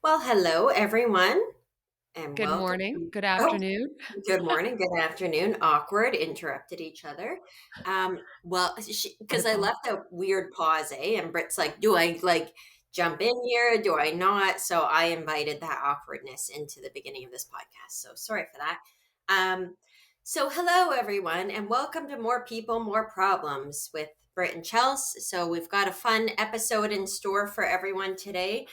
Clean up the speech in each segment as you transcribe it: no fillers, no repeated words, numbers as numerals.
Well, hello everyone, and Good welcome. morning, good Oh, afternoon. good morning, good afternoon. Awkward, interrupted each other. Well, Not because at I all. left a weird pause, And Britt's like, "Do I jump in here? Do I not?" So I invited that awkwardness into the beginning of this podcast. So sorry for that. Um, so hello everyone, and welcome to More People, More Problems with Britt and Chelsea. So we've got a fun episode in store for everyone today.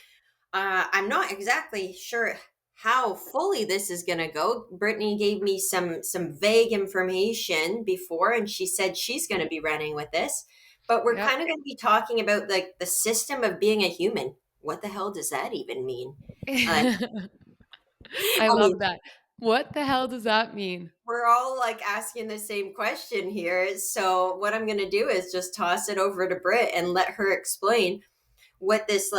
I'm not exactly sure how fully this is going to go. Brittany gave me some vague information before, and she said she's going to be running with this. But we're Yep. kind of going to be talking about like the system of being a human. What the hell does that even mean? Like, I I mean, love that. What the hell does that mean? we're all like asking the same question here. So what I'm going to do is just toss it over to Britt and let her explain what this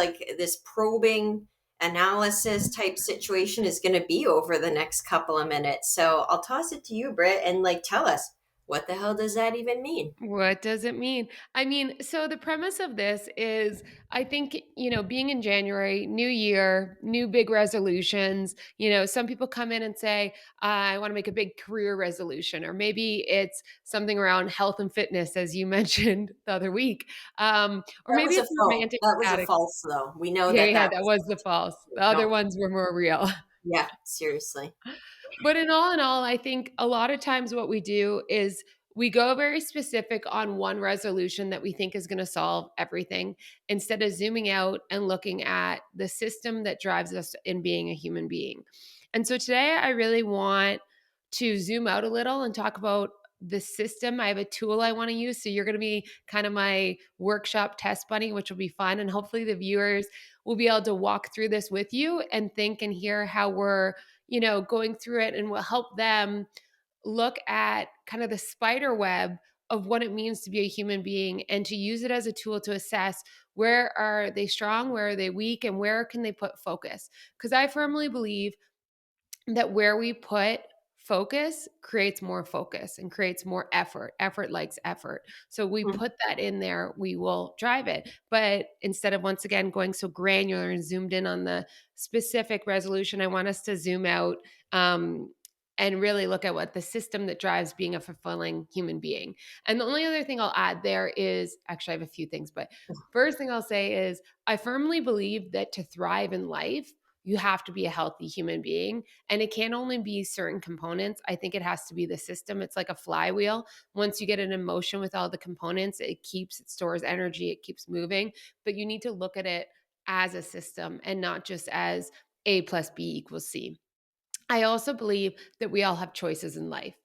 probing analysis type situation is going to be over the next couple of minutes. So I'll toss it to you, Britt, and tell us what the hell does that even mean? What does it mean? I mean, so the premise of this is I think, being in January, new year, new big resolutions, some people come in and say, I want to make a big career resolution, or maybe it's something around health and fitness, as you mentioned the other week. Or That maybe was a it's false. romantic That was a static. false, though. We know Yeah, that yeah, that that was was the false. The other no. ones were more real. Yeah, seriously. But in all, I think a lot of times what we do is we go very specific on one resolution that we think is going to solve everything instead of zooming out and looking at the system that drives us in being a human being. And so today I really want to zoom out a little and talk about the system. I have a tool I want to use. So you're going to be kind of my workshop test bunny, which will be fun. And hopefully the viewers will be able to walk through this with you and think and hear how we're going through it and will help them look at kind of the spider web of what it means to be a human being and to use it as a tool to assess where are they strong, where are they weak, and where can they put focus. Because I firmly believe that where we put focus creates more focus and creates more effort. Effort likes effort. So we Mhm. put that in there, we will drive it. But instead of once again going so granular and zoomed in on the specific resolution, I want us to zoom out and really look at what the system that drives being a fulfilling human being. And the only other thing I'll add there is actually, I have a few things, but first thing I'll say is I firmly believe that to thrive in life, you have to be a healthy human being, and it can't only be certain components. I think it has to be the system. It's like a flywheel. Once you get an emotion with all the components, it stores energy, it keeps moving. But you need to look at it as a system and not just as A plus B equals C. I also believe that we all have choices in life.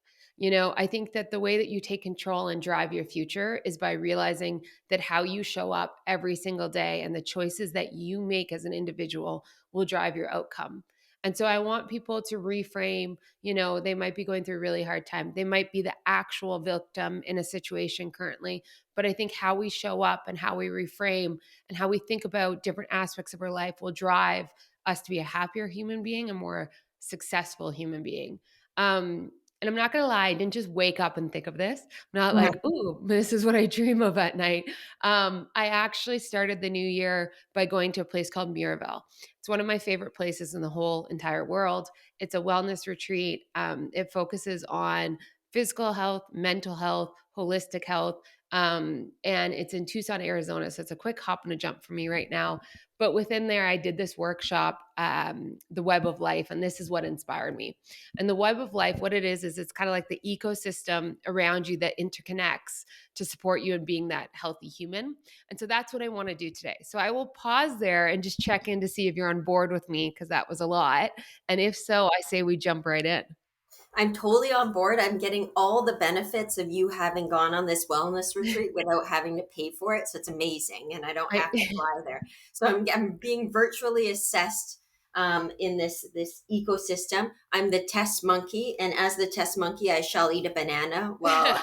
I think that the way that you take control and drive your future is by realizing that how you show up every single day and the choices that you make as an individual will drive your outcome. And so I want people to reframe, they might be going through a really hard time. They might be the actual victim in a situation currently. But I think how we show up and how we reframe and how we think about different aspects of our life will drive us to be a happier human being, a more successful human being. And I'm not gonna lie, I didn't just wake up and think of this. I'm not like, Mhm. ooh, this is what I dream of at night. I actually started the new year by going to a place called Miraval. It's one of my favorite places in the whole entire world. It's a wellness retreat. It focuses on physical health, mental health, holistic health. And it's in Tucson, Arizona. So it's a quick hop and a jump for me right now. But within there, I did this workshop, The Web of Life, and this is what inspired me. And the web of life, what it is it's kind of like the ecosystem around you that interconnects to support you in being that healthy human. And so that's what I want to do today. So I will pause there and just check in to see if you're on board with me, because that was a lot. And if so, I say we jump right in. I'm totally on board. I'm getting all the benefits of you having gone on this wellness retreat without having to pay for it. So it's amazing. And I don't I, have to fly there. So I'm being virtually assessed in this ecosystem. I'm the test monkey. And as the test monkey, I shall eat a banana while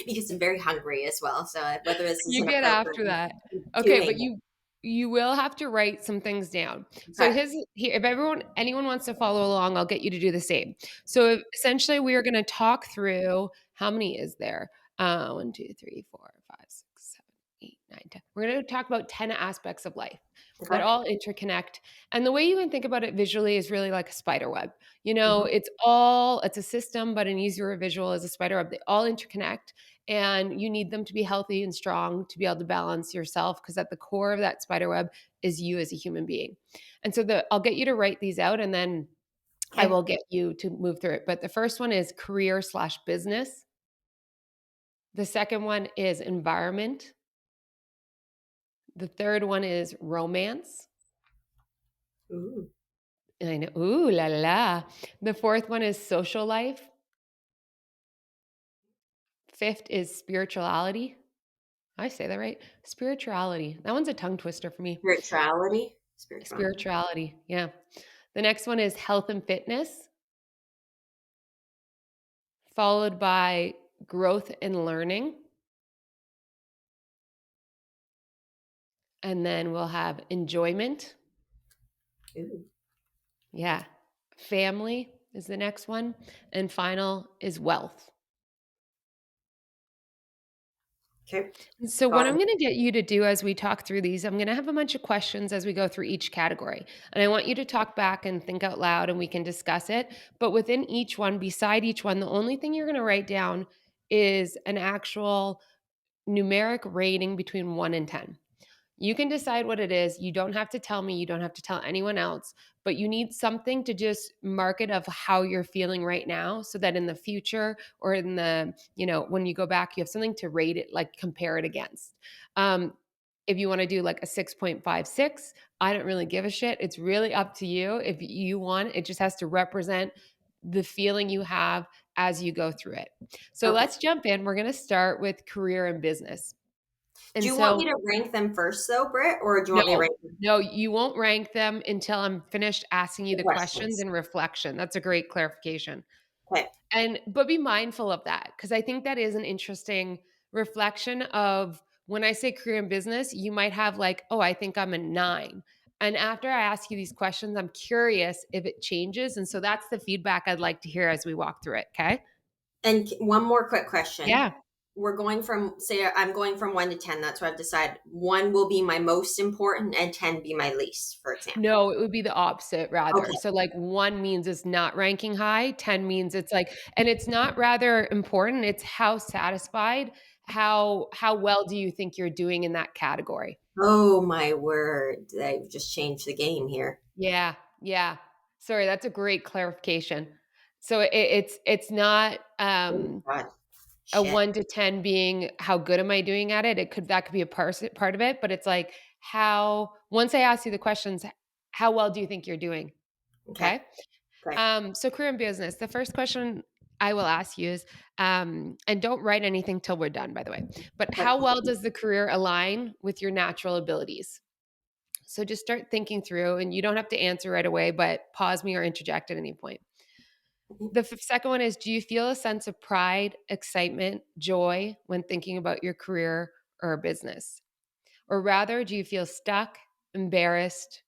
because I'm very hungry as well. So whether this is You an get after appropriate that. Okay, but doing you will have to write some things down. it. So Okay. his here, if anyone wants to follow along, I'll get you to do the same. So essentially, we are going to talk through how many is there? 1, 2, 3, 4, 5, 6, 7, 8. 9, 10. We're going to talk about 10 aspects of life that Okay. all interconnect. And the way you can think about it visually is really like a spider web. Hmm. It's a system, but an easier visual is a spider web. They all interconnect, and you need them to be healthy and strong to be able to balance yourself, because at the core of that spider web is you as a human being. And so I'll get you to write these out, and then I Okay. will get you to move through it. But the first one is career slash business. The second one is environment. The third one is romance. Ooh. And I know, ooh la la. The fourth one is social life. Fifth is spirituality. I say that right? Spirituality. That one's a tongue twister for me. Spirituality. Spirituality. Spirituality. Yeah. The next one is health and fitness, followed by growth and learning. And then we'll have enjoyment. Ooh. Yeah. Family is the next one. And final is wealth. Okay. So, what Got I'm it. going to get you to do as we talk through these, I'm going to have a bunch of questions as we go through each category. And I want you to talk back and think out loud and we can discuss it. But within each one, beside each one, the only thing you're going to write down is an actual numeric rating between 1 and 10. You can decide what it is. You don't have to tell me, you don't have to tell anyone else, but you need something to just mark it of how you're feeling right now, so that in the future, or in when you go back, you have something to rate it, like compare it against. Um, if you want to do like a 6.56, I don't really give a shit. It's really up to you. If you want, it just has to represent the feeling you have as you go through it. So Okay. let's jump in. We're going to start with career and business. Do And you want me so to rank them first, though, Britt, or do you want me to no, rank them no, you won't rank them until I'm finished asking you the the questions questions? and reflection. That's a great clarification. Okay. But be mindful of that, because I think that is an interesting reflection of when I say career and business, you might have like, oh, I think I'm a 9. And after I ask you these questions, I'm curious if it changes. And so that's the feedback I'd like to hear as we walk through it. Okay. And one more quick question. Yeah. We're going from, say, I'm going from 1 to 10. That's what I've decided. One will be my most important and 10 be my least, for example. No, it would be the opposite rather. Okay. So like 1 means it's not ranking high, 10 means it's like, and it's not rather important, it's how satisfied, how well do you think you're doing in that category? Oh, my word. I've just changed the game here. Yeah, yeah. Sorry, that's a great clarification. So it's not Oh, God. a Shit. 1 to 10 being how good am I doing at it? That could be a part of it, but it's like how once I ask you the questions, how well do you think you're doing? Okay. Okay? Okay. So career and business. The first question I will ask you is, and don't write anything till we're done, by the way. But Okay. how well does the career align with your natural abilities? So just start thinking through, and you don't have to answer right away, but pause me or interject at any point. The second one is, do you feel a sense of pride, excitement, joy when thinking about your career or business? Or rather, do you feel stuck, embarrassed,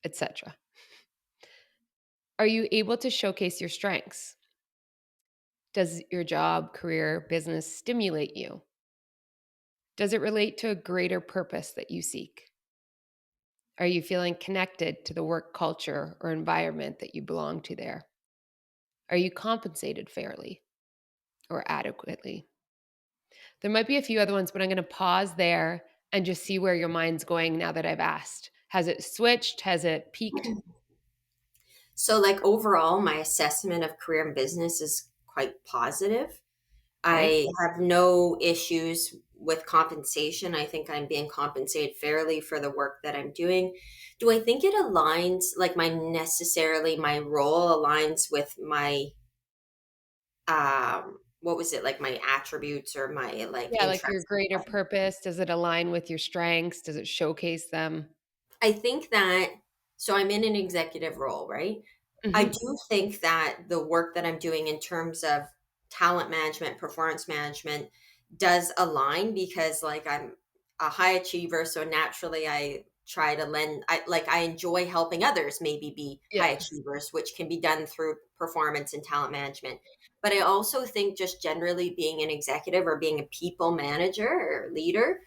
etc.? Are you able to showcase your strengths? Does your job, career, business stimulate you? Does it relate to a greater purpose that you seek? Are you feeling connected to the work culture or environment that you belong to there? Are you compensated fairly or adequately? There might be a few other ones, but I'm going to pause there and just see where your mind's going now that I've asked. Has it switched? Has it peaked? So, like, overall, my assessment of career and business is quite positive. Okay. I have no issues with compensation. I think I'm being compensated fairly for the work that I'm doing. Do I think it aligns, like, my role aligns with my, what was it, like my attributes or my like Yeah, like your interests? greater purpose. Does it align with your strengths? Does it showcase them? I think that, so I'm in an executive role, right? I Hmm. do think that the work that I'm doing in terms of talent management, performance management does align because like I'm a high achiever. So naturally I try to I enjoy helping others maybe be high Yes. achievers, which can be done through performance and talent management. But I also think just generally being an executive or being a people manager or leader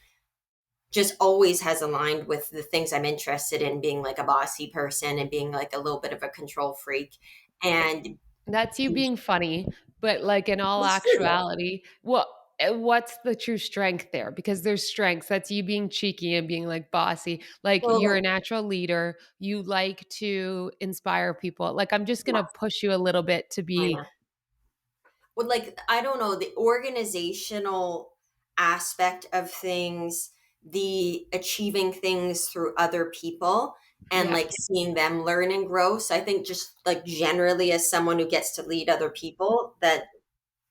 just always has aligned with the things I'm interested in, being like a bossy person and being like a little bit of a control freak. And That's you being funny, but, like, in all it's true though. actuality, what's the true strength there? Because there's strengths. That's you being cheeky and being, like, bossy. Like, Well, you're like, a natural leader. You like to inspire people. Like, I'm just yeah, gonna push you a little bit to I be know. Well, like, I don't know, the organizational aspect of things, the achieving things through other people and yeah, like seeing them learn and grow. So I think just like generally as someone who gets to lead other people, that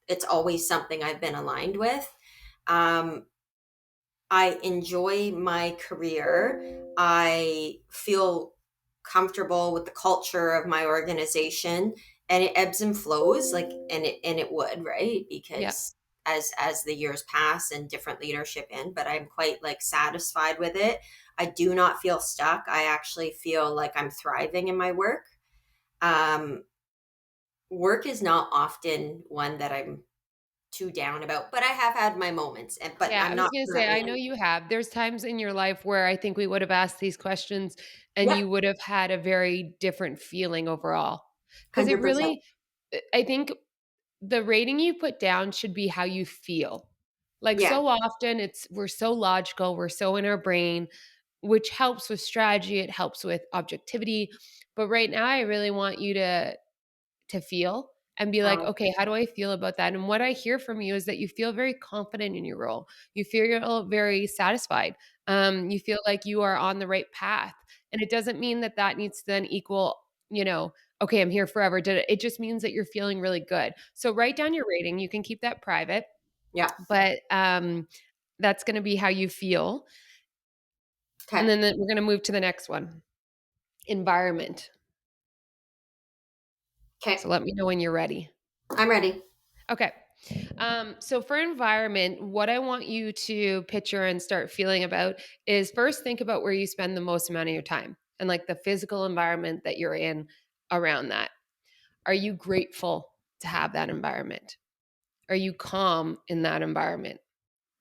it's always something I've been aligned with. Um, I enjoy my career. I feel comfortable with the culture of my organization, and it ebbs and flows like, and it would, right? yeah. Because as the years pass and different leadership in, but I'm quite like satisfied with it. I do not feel stuck. I actually feel like I'm thriving in my work. Um, Work is not often one that I'm too down about, but I have had my moments, and but Yeah, I'm I was not gonna say, currently I know in. you have. There's times in your life where I think we would have asked these questions and Yep, you would have had a very different feeling overall. Because it 100%. really I think the rating you put down should be how you feel. Like, Yeah. so often we're so logical, we're so in our brain, which helps with strategy, it helps with objectivity. But right now, I really want you to feel and be like, Oh, okay, how do I feel about that? And what I hear from you is that you feel very confident in your role. You feel very satisfied. You feel like you are on the right path. And it doesn't mean that that needs to then equal, you know, okay, I'm here forever. It just means that you're feeling really good. So write down your rating. You can keep that private, yeah. but that's going to be how you feel. And Okay. then we're going to move to the next one, environment. So Okay. let me know when you're ready. I'm ready. Okay. So for environment, what I want you to picture and start feeling about is first think about where you spend the most amount of your time and like the physical environment that you're in around that. Are you grateful to have that environment? Are you calm in that environment?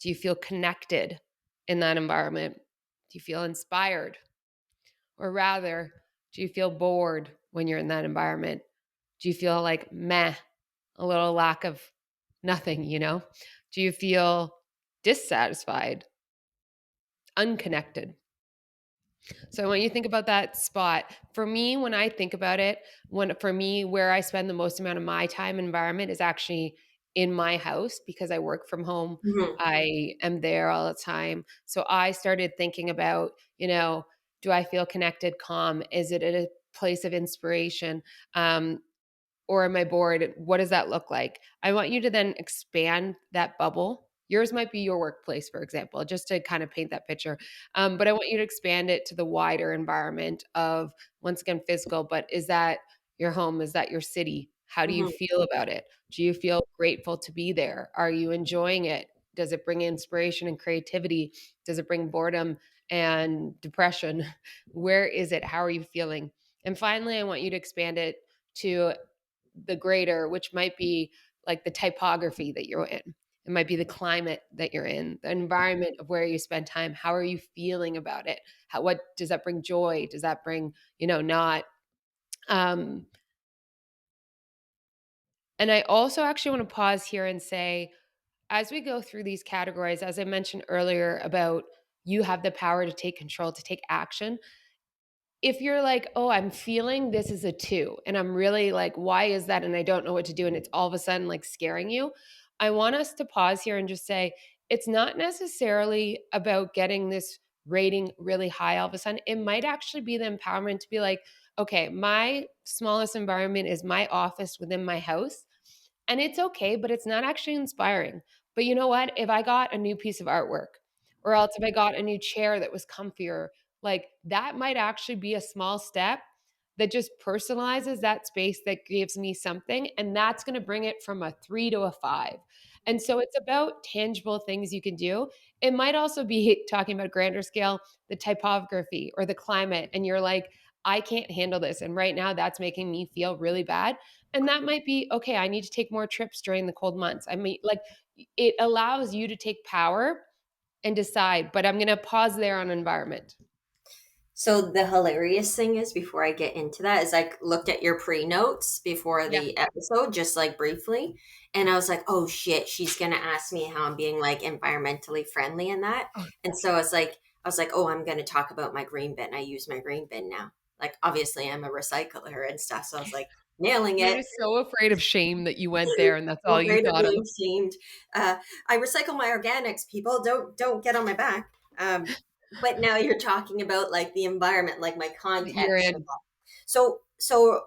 Do you feel connected in that environment? Do you feel inspired? Or rather, do you feel bored when you're in that environment? Do you feel like meh, a little lack of nothing, you know? Do you feel dissatisfied, unconnected? So I want you to think about that spot. For me, when I think about it, when for me, where I spend the most amount of my time environment is actually in my house because I work from home. Mhm. I am there all the time. So I started thinking about, do I feel connected, calm? Is it at a place of inspiration? Um, or am I bored? What does that look like? I want you to then expand that bubble. Yours might be your workplace, for example, just to kind of paint that picture. But I want you to expand it to the wider environment of, once again, physical. But is that your home? Is that your city? How do you Mhm. feel about it? Do you feel grateful to be there? Are you enjoying it? Does it bring inspiration and creativity? Does it bring boredom and depression? Where is it? How are you feeling? And finally, I want you to expand it to the greater, which might be like the typography that you're in. It might be the climate that you're in, the environment of where you spend time. How are you feeling about it? What does that bring joy? Does that bring, not? Um, and I also actually want to pause here and say, as we go through these categories, as I mentioned earlier about you have the power to take control, to take action, if you're like, "Oh, I'm feeling this is a 2," and I'm really like, "Why is that?" and I don't know what to do, and it's all of a sudden, like, scaring you, I want us to pause here and just say, it's not necessarily about getting this rating really high all of a sudden. It might actually be the empowerment to be like, "Okay, my smallest environment is my office within my house, and it's okay, but it's not actually inspiring. But you know what? If I got a new piece of artwork, or else if I got a new chair that was comfier, like that might actually be a small step that just personalizes that space that gives me something. And that's going to bring it from a 3 to a 5. And so it's about tangible things you can do. It might also be talking about grander scale, the typography or the climate. And you're like, I can't handle this. And right now that's making me feel really bad. And that might be, okay, I need to take more trips during the cold months. I mean, like, it allows you to take power and decide. But I'm going to pause there on environment. So the hilarious thing is, before I get into that, is I looked at your pre-notes before Yeah. the episode, just like briefly, and I was like, "Oh shit, she's gonna ask me how I'm being like environmentally friendly and that." Oh, And so I was like, "Oh, I'm gonna talk about my green bin. I use my green bin now. Like, obviously, I'm a recycler and stuff." So I was like, nailing you're it. just so afraid of shame that you went there and that's I'm all you afraid of thought of. being shamed. I recycle my organics. People don't get on my back. But now you're talking about like the environment, like my That you're context of in. that. So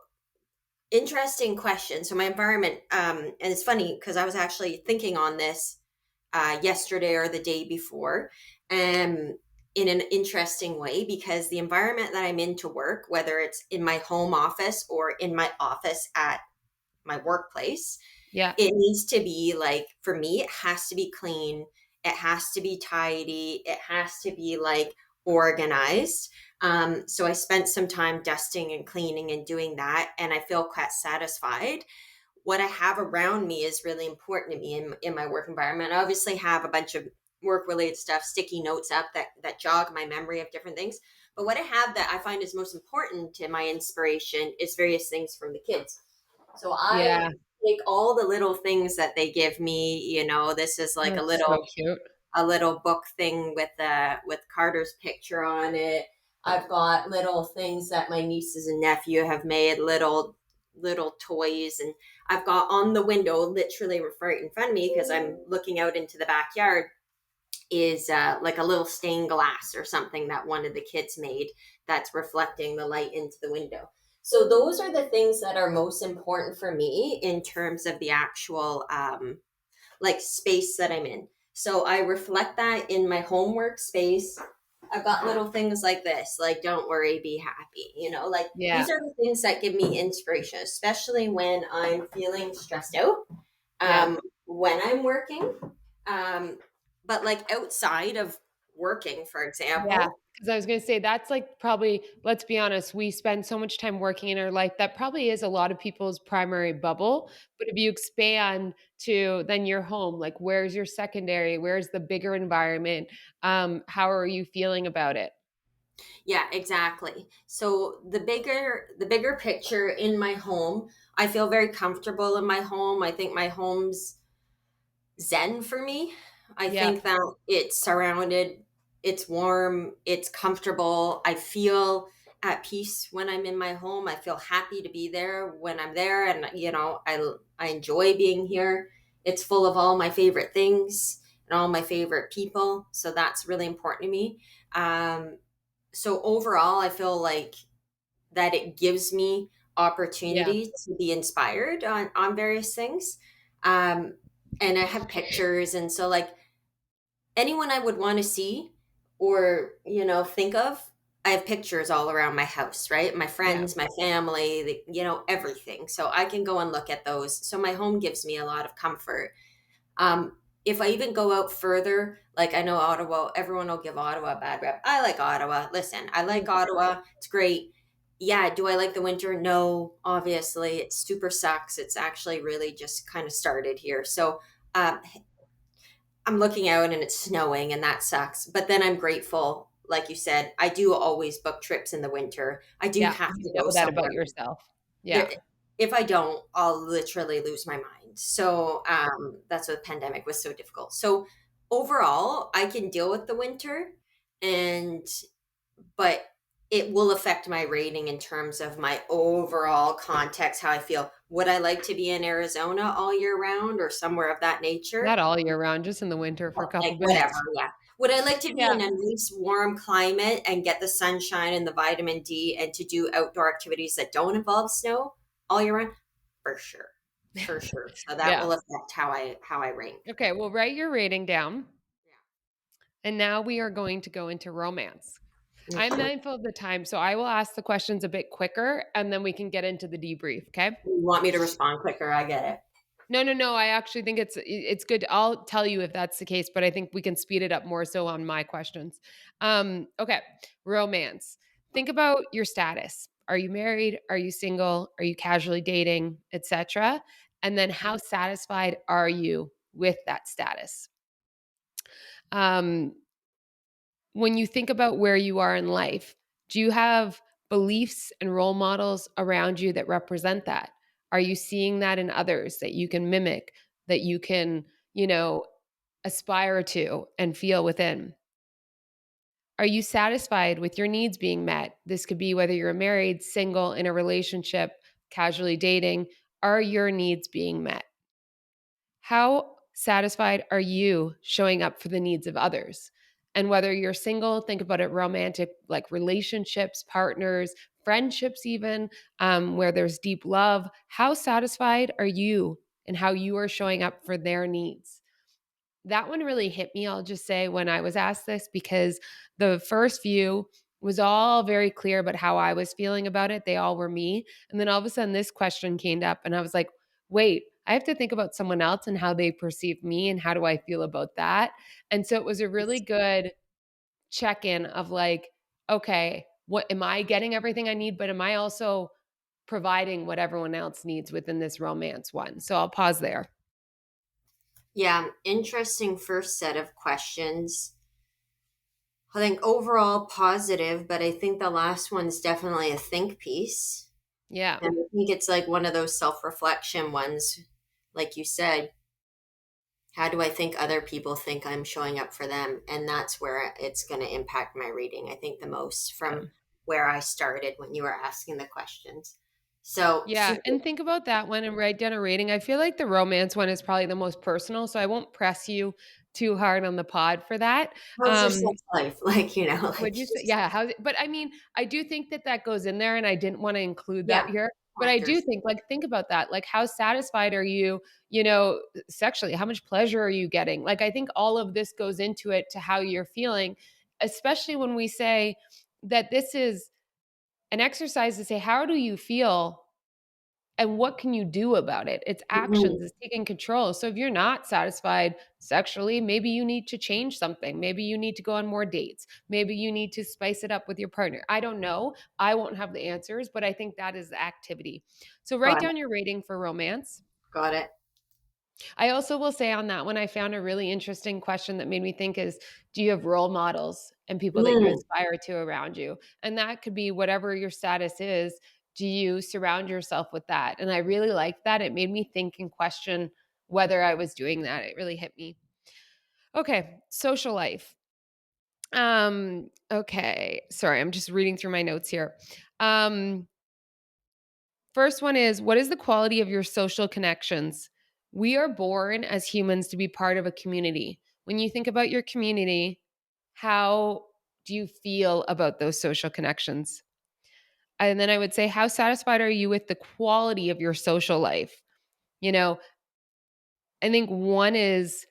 interesting question. So my environment, and it's funny because I was actually thinking on this yesterday or the day before, in an interesting way because the environment that I'm in to work, whether it's in my home office or in my office at my workplace, Yeah. it needs to be like, for me, it has to be clean. It has to be tidy. It has to be like organized. So I spent some time dusting and cleaning and doing that, and I feel quite satisfied. What I have around me is really important to me in my work environment. I obviously have a bunch of work related stuff, sticky notes up that jog my memory of different things. But what I have that I find is most important to my inspiration is various things from the kids. So I Yeah. take all the little things that they give me. This is like That's so cute. a little book thing with Carter's picture on it. I've got little things that my nieces and nephew have made, little toys, and I've got on the window, literally right in front of me because I'm looking out into the backyard, is like a little stained glass or something that one of the kids made that's reflecting the light into the window. So those are the things that are most important for me in terms of the actual like space that I'm in. So I reflect that in my homework space. I've got little things like this, like "Don't worry, be happy." Like Yeah. these are the things that give me inspiration, especially when I'm feeling stressed out, Yeah. when I'm working. Um, but like outside of working, for Yeah, example, because I was gonna say that's, like, probably let's be honest, we spend so much time working in our life, that probably is a lot of people's primary bubble, but if you expand to then your home, like, where's your secondary? Where's the bigger environment? How are you feeling about it? yeah, exactly. So the bigger picture in my home, I feel very comfortable in my home. I think my home's zen for me. I Yeah, think that it's surrounded, it's warm, it's comfortable. I feel at peace when I'm in my home. I feel happy to be there when I'm there, and I enjoy being here. It's full of all my favorite things and all my favorite people, so that's really important to me. So overall, I feel like that it gives me yeah, opportunity to be inspired on various things. Um, and I have pictures. And so, like, anyone I would want to see or, think of, I have pictures all around my house, right? My yeah. friends, my family, everything. So I can go and look at those. So my home gives me a lot of comfort. If I even go out further, like I know Ottawa, everyone will give Ottawa a bad rep. I like Ottawa. Listen, I like Mm, Ottawa. It's great. Yeah, do I like the winter? No, obviously. It super sucks. It's actually really just kind of started here. So um, I'm looking out and it's snowing and that sucks. But then I'm grateful. Like you said, I do always book trips in the winter. I do yeah, have you to go know that somewhere. about yourself. Yeah, There, if I don't, I'll literally lose my mind. So that's what the pandemic was so difficult. So overall, I can deal with the winter, and but it will affect my rating in terms of my overall context, how I feel. Would I like to be in Arizona all year round or somewhere of that nature? not all year round, just in the winter for a Like couple whatever, bits. yeah. Would I like to be Yeah, in a nice warm climate and get the sunshine and the vitamin D and to do outdoor activities that don't involve snow all year round? For sure. For sure. So that yeah. will affect how I rank. Okay, well, write your rating down, Yeah. and now we are going to go into romance. I'm Okay. mindful of the time, so I will ask the questions a bit quicker and then we can get into the debrief, okay? You want me to respond quicker? I get it. No, no, no, I actually think it's good. I'll tell you if that's the case, but I think we can speed it up more so on my questions. Okay, romance. Think about your status. Are you married? Are you single? Are you casually dating, etc.? And then how satisfied are you with that status? When you think about where you are in life, do you have beliefs and role models around you that represent that? Are you seeing that in others that you can mimic, that you can, you know, aspire to and feel within? Are you satisfied with your needs being met? This could be whether you're married, single, in a relationship, casually dating. Are your needs being met? How satisfied are you showing up for the needs of others? And whether you're single, think about it romantic, like relationships, partners, friendships, even where there's deep love. How satisfied are you in how you are showing up for their needs? That one really hit me, I'll just say, when I was asked this, because the first few was all very clear about how I was feeling about it. They all were me. And then all of a sudden, this question came up, and I was like, wait, I have to think about someone else and how they perceive me and how do I feel about that. And so it was a really good check in of like, okay, what am I getting everything I need? But am I also providing what everyone else needs within this romance one? So I'll pause there. Yeah, interesting first set of questions. I think overall positive, but I think the last one's definitely a think piece. Yeah. And I think it's like one of those self reflection ones, like you said. How do I think other people think I'm showing up for them? And that's where it's going to impact my reading, I think, the most Yeah. from where I started when you were asking the questions. So, Yeah, super. and think about that one and write down a rating. I feel like the romance one is probably the most personal, so I won't press you too hard on the pod for that. How's your sex life? Like, like Would you say, just, yeah, how's it, but I mean, I do think that that goes in there, and I didn't wanna include yeah, that here, but I do factors. think, like, think about that, like, how satisfied are you, you know, sexually? How much pleasure are you getting? Like, I think all of this goes into it to how you're feeling, especially when we say that this is an exercise to say, "How do you feel and what can you do about it?" It's actions, Mhm. it's taking control. So if you're not satisfied sexually, maybe you need to change something. Maybe you need to go on more dates. Maybe you need to spice it up with your partner. I don't know. I won't have the answers, but I think that is the activity. So write Got it. down your rating for romance. Got it. I also will say on that one, I found a really interesting question that made me think is, do you have role models and people that you Mm, aspire to around you? And that could be whatever your status is. Do you surround yourself with that? And I really liked that. It made me think and question whether I was doing that. It really hit me. Okay, social life. Okay. Sorry, I'm just reading through my notes here. Um, First one is, what is the quality of your social connections? We are born as humans to be part of a community. When you think about your community, how do you feel about those social connections? And then I would say, how satisfied are you with the quality of your social life? You know, I think one is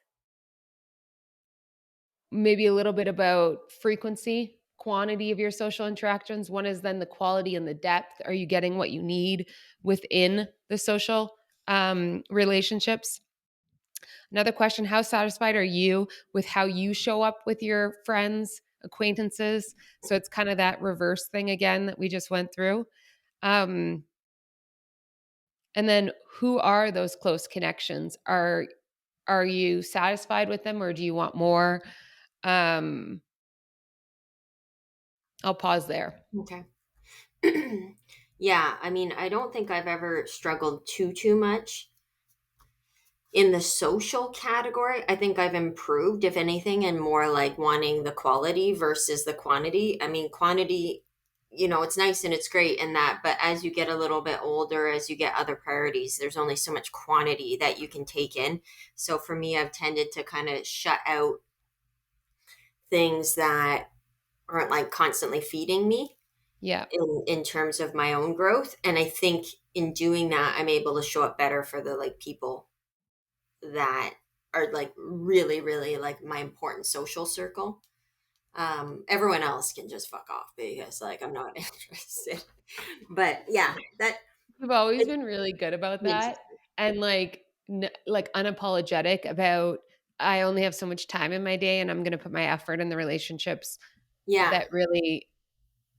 maybe a little bit about frequency, quantity of your social interactions. One is then the quality and the depth. Are you getting what you need within the social relationships? Another question, how satisfied are you with how you show up with your friends, acquaintances? So it's kind of that reverse thing again that we just went through. Um, and then who are those close connections? Are you satisfied with them or do you want more? Um, I'll pause there. okay. Yeah, I mean, I don't think I've ever struggled too much in the social category. I think I've improved, if anything, and more like wanting the quality versus the quantity. I mean, quantity, it's nice and it's great in that, but as you get a little bit older, as you get other priorities, there's only so much quantity that you can take in. So for me, I've tended to kind of shut out things that aren't like constantly feeding me Yeah. in terms of my own growth. And I think in doing that, I'm able to show up better for the like people that are like really, really like my important social circle. Everyone else can just fuck off because like I'm not interested. But yeah, that You've always it been really good about makes that and, like, like, unapologetic about, "I only have so much time in my day, and I'm gonna put my effort in the relationships yeah. that really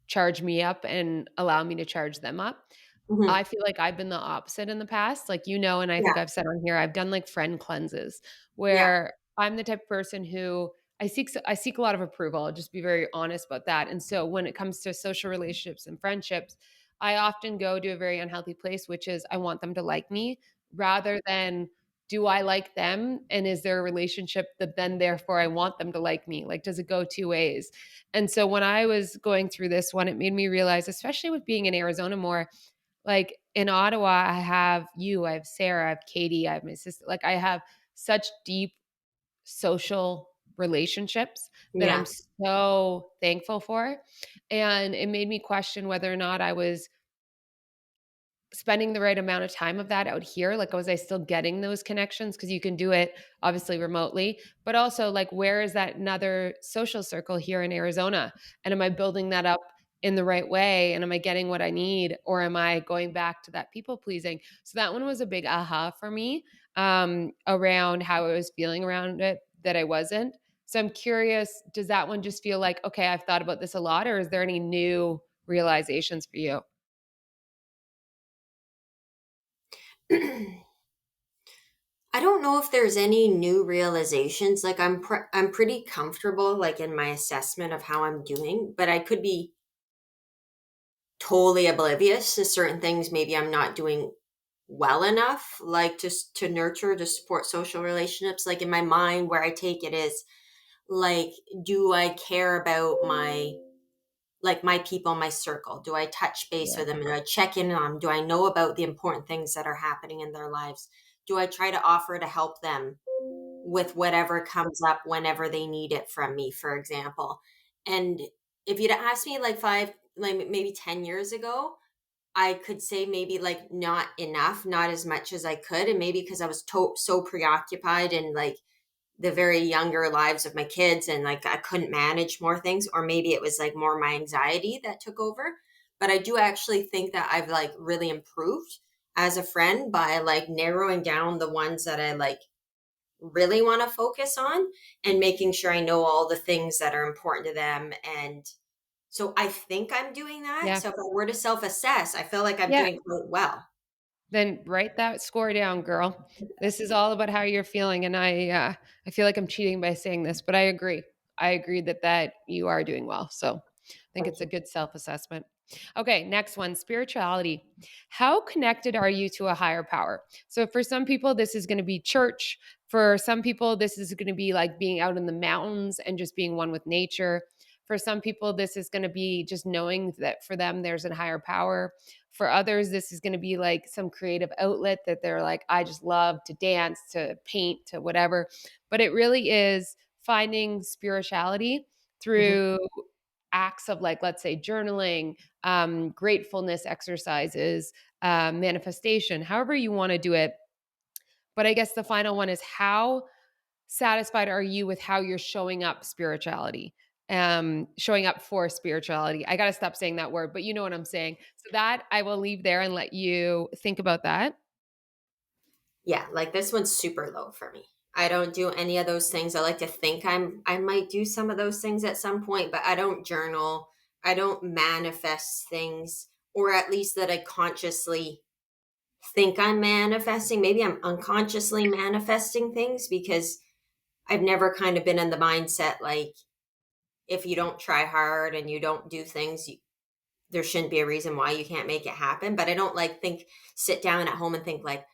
charge me up and allow me to charge them up." Hmm. I feel like I've been the opposite in the past, like, and I Yeah. think I've said on here, I've done, like, friend cleanses, Yeah. where I'm the type of person who I seek a lot of approval. I'll just be very honest about that. And so when it comes to social relationships and friendships, I often go to a very unhealthy place, which is I want them to like me rather than do I like them? And is there a relationship that then therefore I want them to like me? Like, does it go two ways? And so when I was going through this one, it made me realize, especially with being in Arizona more, like in Ottawa, I have you, I have Sarah, I have Katie, I have my sister. Like I have such deep social relationships that I'm Yeah. so thankful for. And it made me question whether or not I was spending the right amount of time of that out here. Like, was I still getting those connections? Because you can do it obviously remotely, but also like, where is that another social circle here in Arizona? And am I building that up in the right way? And am I getting what I need? Or am I going back to that people pleasing? So that one was a big aha for me around how I was feeling around it, that I wasn't. So I'm curious, does that one just feel like, okay, I've thought about this a lot, or is there any new realizations for you? I don't know if there's any new realizations. Like I'm pretty comfortable like in my assessment of how I'm doing, but I could be totally oblivious to certain things maybe I'm not doing well enough, like just to nurture to support social relationships. Like in my mind, where I take it is like, do I care about my people, my circle? Do I touch base Yeah. with them? Do I check in on them? Do I know about the important things that are happening in their lives? Do I try to offer to help them with whatever comes up whenever they need it from me, for example? And if you'd asked me like like maybe 10 years ago, I could say maybe like not enough, not as much as I could. And maybe because I was so preoccupied in like the very younger lives of my kids and like I couldn't manage more things, or maybe it was like more my anxiety that took over. But I do actually think that I've like really improved as a friend by like narrowing down the ones that I like really want to focus on and making sure I know all the things that are important to them. And so I think I'm doing that. Yeah. So if I were to self assess, I feel like I'm Yeah. doing quite well. Then write that score down, girl. This is all about how you're feeling, and I feel like I'm cheating by saying this, but I agree. I agree that you are doing well. So I think Thank it's a you. good self-assessment. Okay, next one, spirituality. How connected are you to a higher power? So for some people this is going to be church. For some people this is going to be like being out in the mountains and just being one with nature. For some people this is going to be just knowing that for them there's a higher power. For others, this is going to be like some creative outlet that they're like, I just love to dance, to paint, to whatever. But it really is finding spirituality Mhm. through acts of, like, let's say, journaling, gratefulness exercises, manifestation, however you want to do it. But I guess the final one is, how satisfied are you with how you're showing up spirituality? Showing up for spirituality. I got to stop saying that word, but you know what I'm saying. So that I will leave there and let you think about that. Yeah, like this one's super low for me. I don't do any of those things. I like to think I might do some of those things at some point, but I don't journal. I don't manifest things, or at least that I consciously think I'm manifesting. Maybe I'm unconsciously manifesting things because I've never kind of been in the mindset like if you don't try hard and you don't do things, there shouldn't be a reason why you can't make it happen. But I don't like think sit down at home and think like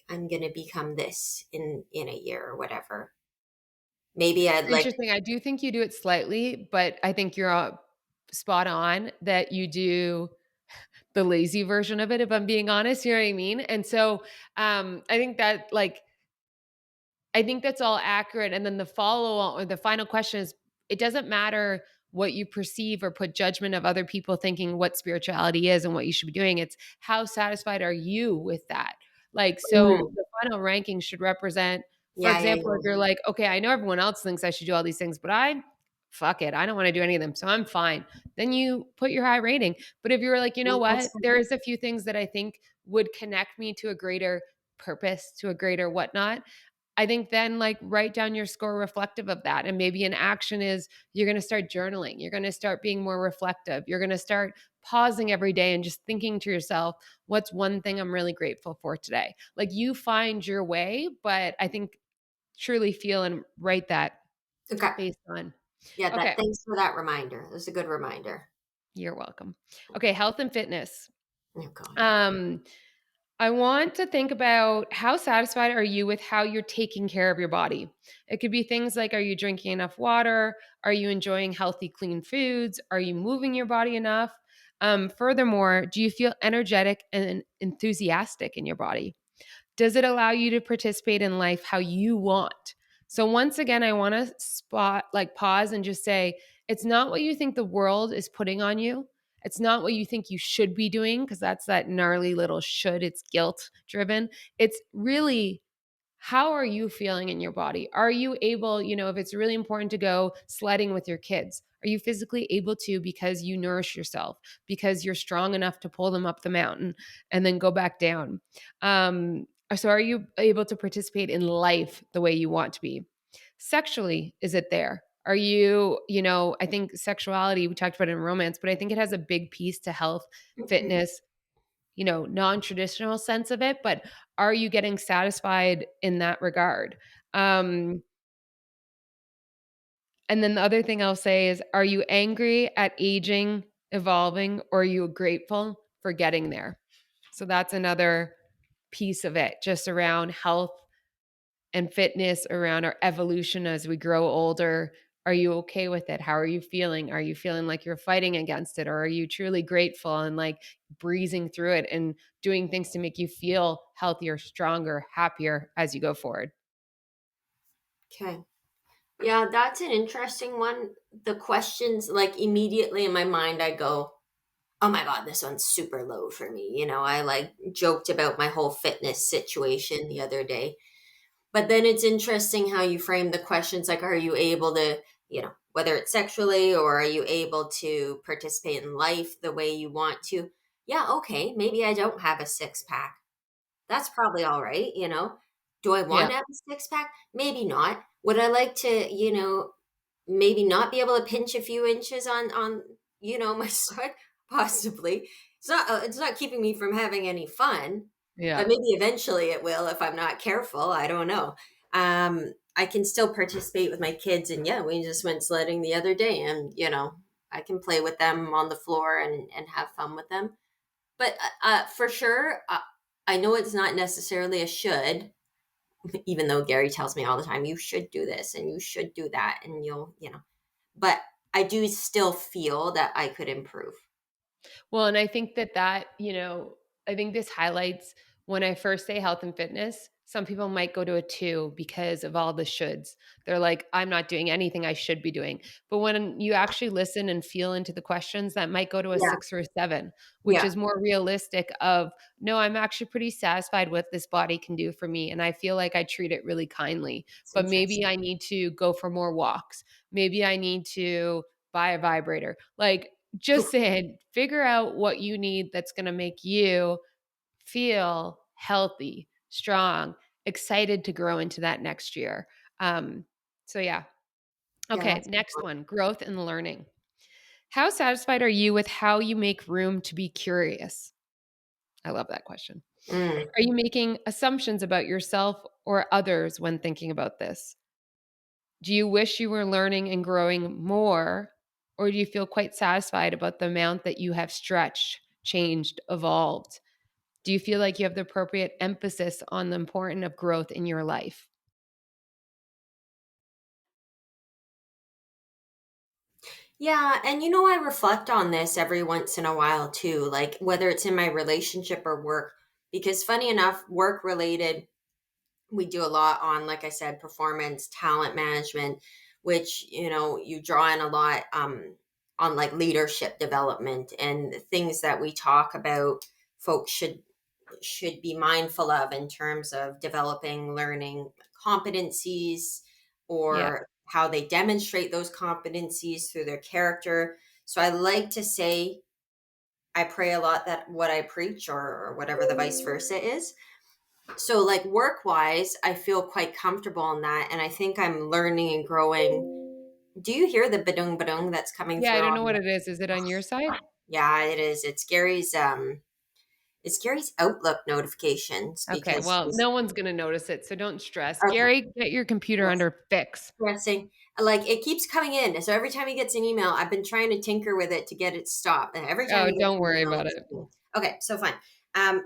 I'm gonna become this in a year or whatever. Maybe I'd like Interesting. I do think you do it slightly, but I think you're spot on that you do the lazy version of it, if I'm being honest. You know what I mean? And so I think that, like, I think that's all accurate. And then the follow on, or the final question is, it doesn't matter what you perceive or put judgment of other people thinking what spirituality is and what you should be doing. It's how satisfied are you with that? Like, so mm, the final ranking should represent, for yeah, yeah, example, if yeah. you're like, okay, I know everyone else thinks I should do all these things, but fuck it, I don't want to do any of them. So I'm fine. Then you put your high rating. But if you're like, you know Yeah, that's what, there is a few things that I think would connect me to a greater purpose, to a greater whatnot, I think then, like, write down your score reflective of that. And maybe an action is you're going to start journaling. You're going to start being more reflective. You're going to start pausing every day and just thinking to yourself, what's one thing I'm really grateful for today? Like, you find your way, but I think truly feel and write that. Okay. based on Yeah, that okay, thanks for that reminder. It was a good reminder. you're welcome. Okay, health and fitness. Oh god. Um, I want to think about how satisfied are you with how you're taking care of your body? It could be things like, are you drinking enough water? Are you enjoying healthy, clean foods? Are you moving your body enough? Furthermore, do you feel energetic and enthusiastic in your body? Does it allow you to participate in life how you want? So once again, I want to pause and just say, it's not what you think the world is putting on you. It's not what you think you should be doing because that's that gnarly little should. It's guilt driven. It's really how are you feeling in your body? Are you able, if it's really important to go sledding with your kids, are you physically able to because you nourish yourself, because you're strong enough to pull them up the mountain and then go back down? So, are you able to participate in life the way you want to be? Sexually, is it there? Are you, I think sexuality, we talked about it in romance, but I think it has a big piece to health, fitness, non-traditional sense of it, but are you getting satisfied in that regard? Um, and then the other thing I'll say is, are you angry at aging, evolving, or are you grateful for getting there? So that's another piece of it, just around health and fitness, around our evolution as we grow older. Are you okay with it? How are you feeling? Are you feeling like you're fighting against it? Or are you truly grateful and like breezing through it and doing things to make you feel healthier, stronger, happier as you go forward? Okay. Yeah, that's an interesting one. The questions, like immediately in my mind, I go, oh my God, this one's super low for me. I like joked about my whole fitness situation the other day. But then it's interesting how you frame the questions like, are you able to, whether it's sexually or are you able to participate in life the way you want to? Yeah, okay, maybe I don't have a six pack. That's probably all right, Do I want Yeah. to have a six pack? Maybe not. Would I like to, maybe not be able to pinch a few inches on my stomach? Possibly. It's not keeping me from having any fun, but Yeah. maybe eventually it will if I'm not careful. I don't know. I can still participate with my kids, and yeah, we just went sledding the other day, and I can play with them on the floor and have fun with them. But for sure, I know it's not necessarily a should, even though Gary tells me all the time, you should do this and you should do that, and but I do still feel that I could improve. Well, and I think I think this highlights when I first say health and fitness, some people might go to a 2 because of all the shoulds. They're like, I'm not doing anything I should be doing. But when you actually listen and feel into the questions, that might go to a Yeah, 6 or a 7, which yeah, is more realistic of, no, I'm actually pretty satisfied with this body can do for me. And I feel like I treat it really kindly. it's But maybe interesting. I need to go for more walks. Maybe I need to buy a vibrator. Like just saying, figure out what you need that's going to make you feel healthy, strong, excited to grow into that next year. Um, so, yeah. Yeah, Okay. that's a good Next one, growth and learning. How satisfied are you with how you make room to be curious? I love that question. one. Are you making assumptions about yourself or others when thinking about this? Do you wish you were learning and growing more, or do you feel quite satisfied about the amount that you have stretched, changed, evolved? Do you feel like you have the appropriate emphasis on the importance of growth in your life? Yeah, and I reflect on this every once in a while too, like whether it's in my relationship or work, because funny enough, work related, we do a lot on, like I said, performance, talent management, which, you draw in a lot on like leadership development and things that we talk about folks should be mindful of in terms of developing learning competencies Yeah. or how they demonstrate those competencies through their character. So I like to say I pray a lot that what I preach or whatever the vice versa is. So like work wise, I feel quite comfortable in that, and I think I'm learning and growing. Do you hear the badung badung that's coming Yeah, I through don't know on what the? it is. Is it on your side? Yeah, it is. It's Gary's Outlook notifications Okay, because well, he's no one's gonna notice it, so don't stress. Gary, get your computer okay. under fix. Stressing. Like it keeps coming in. So every time he gets an email, I've been trying to tinker with it to get it stopped. And every time Oh, he gets don't an worry email, about it's it. okay. So fine.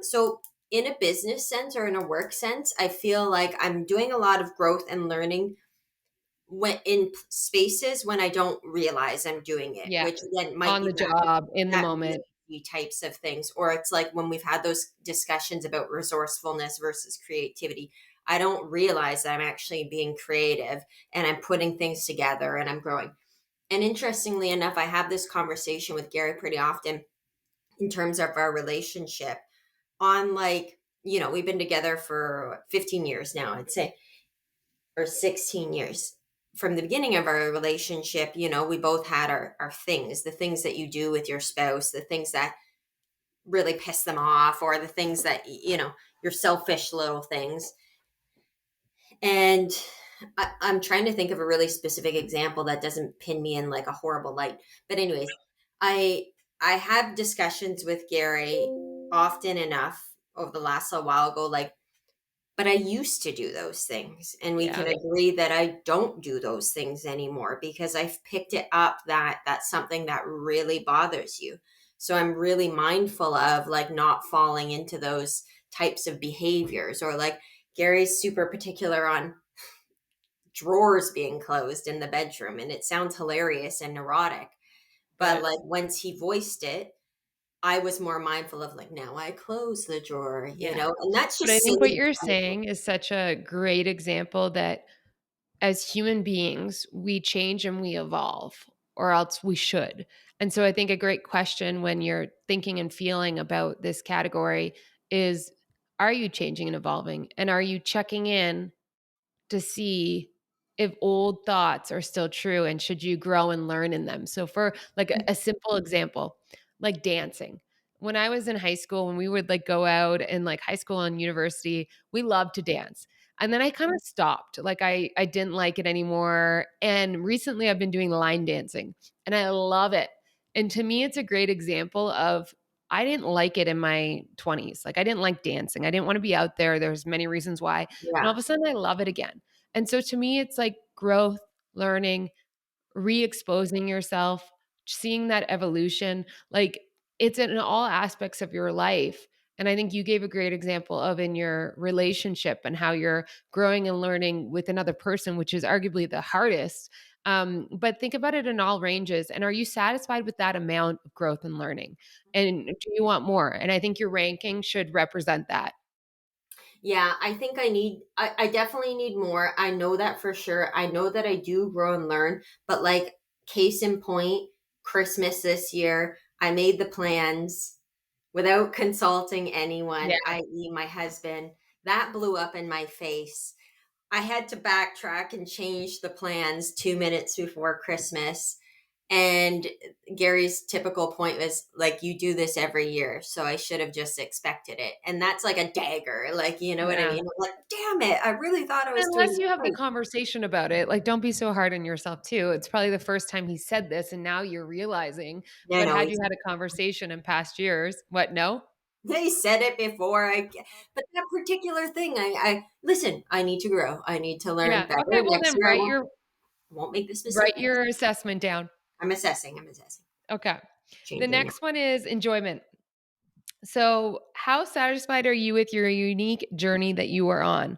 So in a business sense or in a work sense, I feel like I'm doing a lot of growth and learning when in spaces when I don't realize I'm doing it, Yeah. which then might On be the job, in the that moment. risky types of things. Or it's like when we've had those discussions about resourcefulness versus creativity. I don't realize that I'm actually being creative and I'm putting things together and I'm growing. And interestingly enough, I have this conversation with Gary pretty often in terms of our relationship on like, we've been together for 15 years now, I'd say, or 16 years. From the beginning of our relationship, we both had our things, the things that you do with your spouse, the things that really piss them off, or the things that, your selfish little things. And I'm trying to think of a really specific example that doesn't pin me in like a horrible light. But anyways, I I have discussions with Gary often enough over the last little while ago, like, but I used to do those things. And we Yeah. can agree that I don't do those things anymore because I've picked it up that that's something that really bothers you. So I'm really mindful of like not falling into those types of behaviors, or like Gary's super particular on drawers being closed in the bedroom, and it sounds hilarious and neurotic, but But like once he voiced it, I was more mindful of like, now I close the drawer, yeah. and that's But I just think what silly. you're saying is such a great example that as human beings, we change and we evolve, or else we should. And so I think a great question when you're thinking and feeling about this category is, are you changing and evolving? And are you checking in to see if old thoughts are still true, and should you grow and learn in them? So for like a simple example, like dancing. When I was in high school, when we would like go out in like high school and university, we loved to dance. And then I kind of stopped. Like I didn't like it anymore. And recently I've been doing line dancing and I love it. And to me it's a great example of, I didn't like it in my 20s. Like I didn't like dancing. I didn't want to be out there. There's many reasons why. And all of Yeah. a sudden I love it again. And so to me, it's like growth, learning, re-exposing yourself, seeing that evolution. Like it's in all aspects of your life. And I think you gave a great example of in your relationship and how you're growing and learning with another person, which is arguably the hardest. But think about it in all ranges. And are you satisfied with that amount of growth and learning? And do you want more? And I think your ranking should represent that. Yeah, I think I definitely need more. I know that for sure. I know that I do grow and learn, but like, case in point, Christmas this year, I made the plans without consulting anyone, Yeah. i.e., my husband. That blew up in my face. I had to backtrack and change the plans 2 minutes before Christmas. And Gary's typical point was like, you do this every year. So I should have just expected it. And that's like a dagger. Like, you know what I Yeah. mean? I'm like, damn it. I really thought I was doing Unless it you have the right. conversation about it, like, don't be so hard on yourself too. It's probably the first time he said this and now you're realizing, No, but no, had you had a conversation in past years, what, no? he said it before. But that particular thing, listen, I need to grow. I need to learn Yeah, okay, better. well Next then year, I won't make this mistake. write your assessment down. I'm assessing. Okay. The Changing now. next one is enjoyment. So, how satisfied are you with your unique journey that you are on?